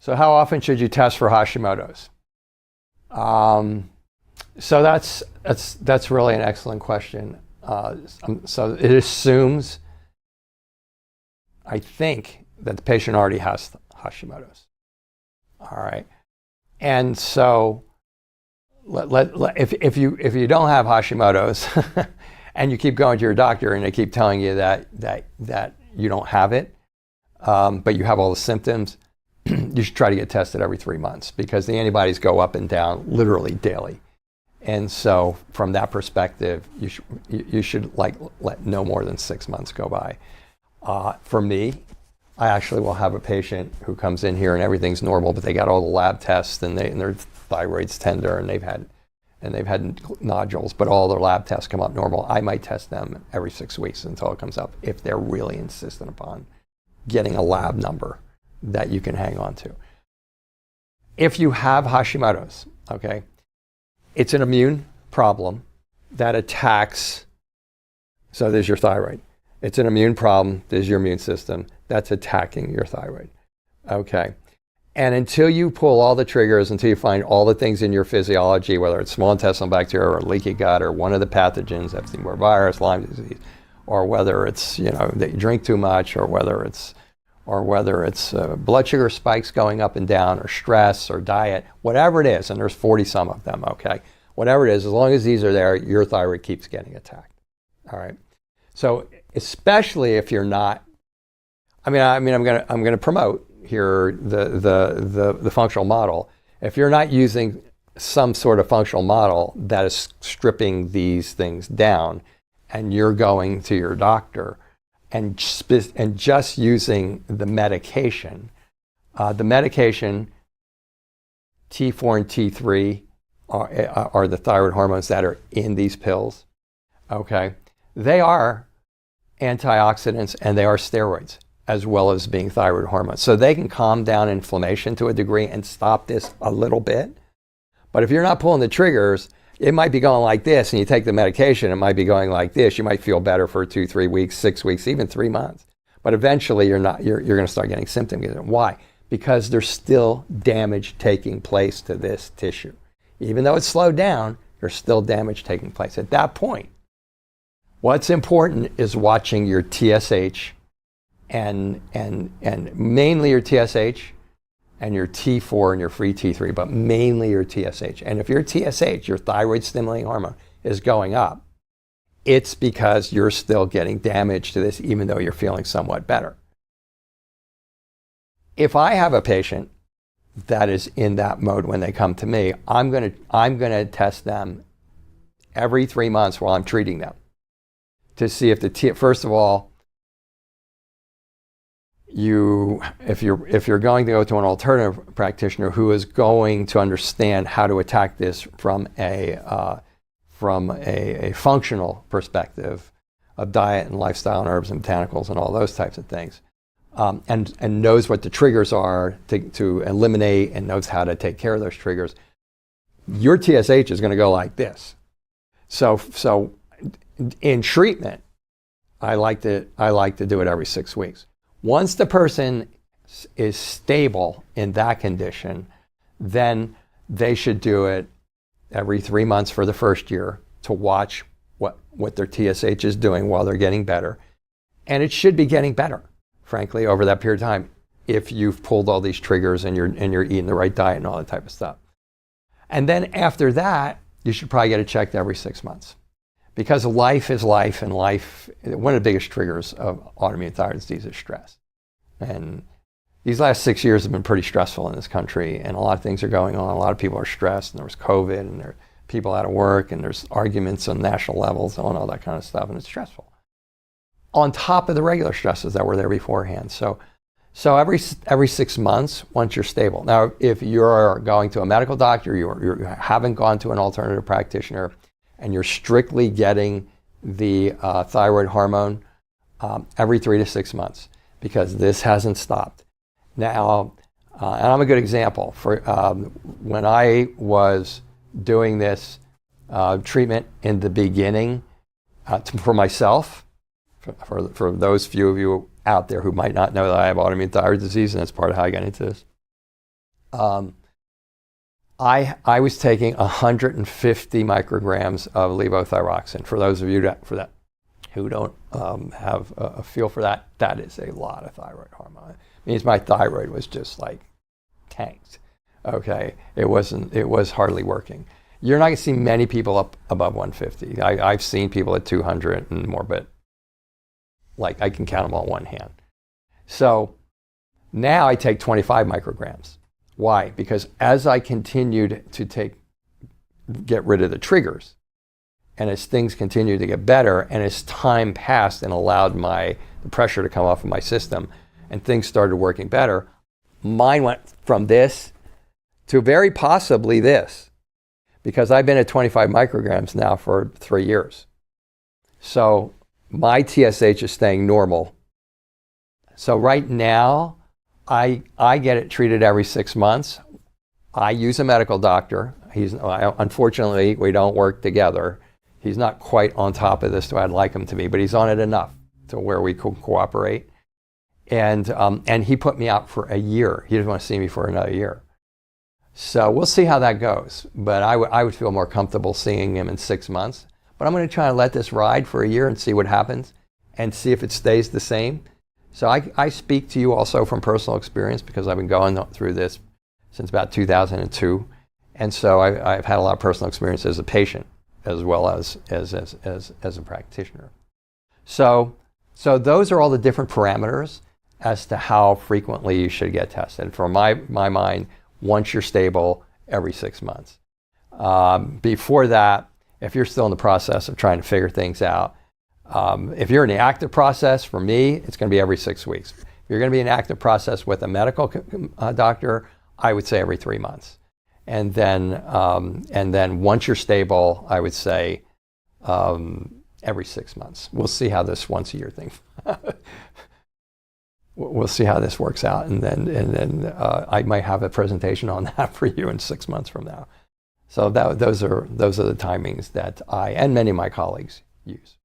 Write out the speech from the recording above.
So how often should you test for Hashimoto's? So that's really an excellent question. So it assumes, I think, that the patient already has Hashimoto's. All right, and so if you don't have Hashimoto's and you keep going to your doctor and they keep telling you that you don't have it, but you have all the symptoms, you should try to get tested every 3 months because the antibodies go up and down literally daily. And so from that perspective, you should let no more than 6 months go by. For me, I actually will have a patient who comes in here and everything's normal, but they got all the lab tests and their thyroid's tender and they've had nodules, but all their lab tests come up normal. I might test them every 6 weeks until it comes up if they're really insistent upon getting a lab number that you can hang on to. If you have Hashimoto's, okay, it's an immune problem that attacks, so there's your thyroid. It's an immune problem, there's your immune system that's attacking your thyroid, okay? And until you pull all the triggers, until you find all the things in your physiology, whether it's small intestinal bacteria or leaky gut or one of the pathogens, Epstein-Barr virus, Lyme disease, or whether it's, that you drink too much, or whether it's blood sugar spikes going up and down, or stress, or diet, whatever it is, and there's 40 some of them, okay? Whatever it is, as long as these are there, your thyroid keeps getting attacked, all right? So especially if you're not, I'm gonna promote here the functional model. If you're not using some sort of functional model that is stripping these things down, and you're going to your doctor and just using the medication T4 and T3 are the thyroid hormones that are in these pills, okay? They are antioxidants and they are steroids as well as being thyroid hormones. So they can calm down inflammation to a degree and stop this a little bit. But if you're not pulling the triggers, it might be going like this, and you take the medication, it might be going like this. You might feel better for 2, 3 weeks, 6 weeks, even 3 months. But eventually you're going to start getting symptoms. Why? Because there's still damage taking place to this tissue. Even though it's slowed down, there's still damage taking place. At that point, what's important is watching your TSH and mainly your TSH and your T4 and your free T3, but mainly your TSH. And if your TSH, your thyroid stimulating hormone, is going up, it's because you're still getting damage to this even though you're feeling somewhat better. If I have a patient that is in that mode when they come to me, I'm gonna test them every 3 months while I'm treating them to see if first of all, if you're going to go to an alternative practitioner who is going to understand how to attack this from a functional perspective of diet and lifestyle and herbs and botanicals and all those types of things, and knows what the triggers are to eliminate and knows how to take care of those triggers, your TSH is going to go like this. So in treatment, I like to do it every 6 weeks. Once the person is stable in that condition, then they should do it every 3 months for the first year to watch what their TSH is doing while they're getting better. And it should be getting better, frankly, over that period of time if you've pulled all these triggers and you're eating the right diet and all that type of stuff. And then after that, you should probably get it checked every 6 months. Because life is life, and one of the biggest triggers of autoimmune thyroid disease is stress. And these last 6 years have been pretty stressful in this country, and a lot of things are going on. A lot of people are stressed, and there was COVID, and there are people out of work, and there's arguments on national levels and all that kind of stuff, and it's stressful. On top of the regular stresses that were there beforehand. So every 6 months, once you're stable. Now, if you're going to a medical doctor, you haven't gone to an alternative practitioner, and you're strictly getting the thyroid hormone every 3 to 6 months, because this hasn't stopped. Now, and I'm a good example. For when I was doing this treatment in the beginning for myself, for those few of you out there who might not know that I have autoimmune thyroid disease, and that's part of how I got into this. Um, I was taking 150 micrograms of levothyroxine. For those of you who don't have a feel for that, that is a lot of thyroid hormone. It means my thyroid was just like tanked. Okay, it was hardly working. You're not going to see many people up above 150. I've seen people at 200 and more, but like I can count them on one hand. So now I take 25 micrograms. Why? Because as I continued to get rid of the triggers, and as things continued to get better, and as time passed and allowed the pressure to come off of my system, and things started working better, mine went from this to very possibly this, because I've been at 25 micrograms now for 3 years. So my TSH is staying normal. So right now, I get it treated every 6 months. I use a medical doctor. Unfortunately, we don't work together. He's not quite on top of this the way I'd like him to be, but he's on it enough to where we could cooperate. And he put me out for a year. He doesn't want to see me for another year. So we'll see how that goes. But I would feel more comfortable seeing him in 6 months. But I'm going to try and let this ride for a year and see what happens and see if it stays the same. So I speak to you also from personal experience because I've been going through this since about 2002. And so I've had a lot of personal experience as a patient as well as a practitioner. So those are all the different parameters as to how frequently you should get tested. For my mind, once you're stable, every 6 months. Before that, if you're still in the process of trying to figure things out, if you're in the active process, for me, it's going to be every 6 weeks. If you're going to be in an active process with a medical doctor, I would say every 3 months. And then once you're stable, I would say every 6 months. We'll see how this once a year thing. We'll see how this works out, and then I might have a presentation on that for you in 6 months from now. So those are the timings that I and many of my colleagues use.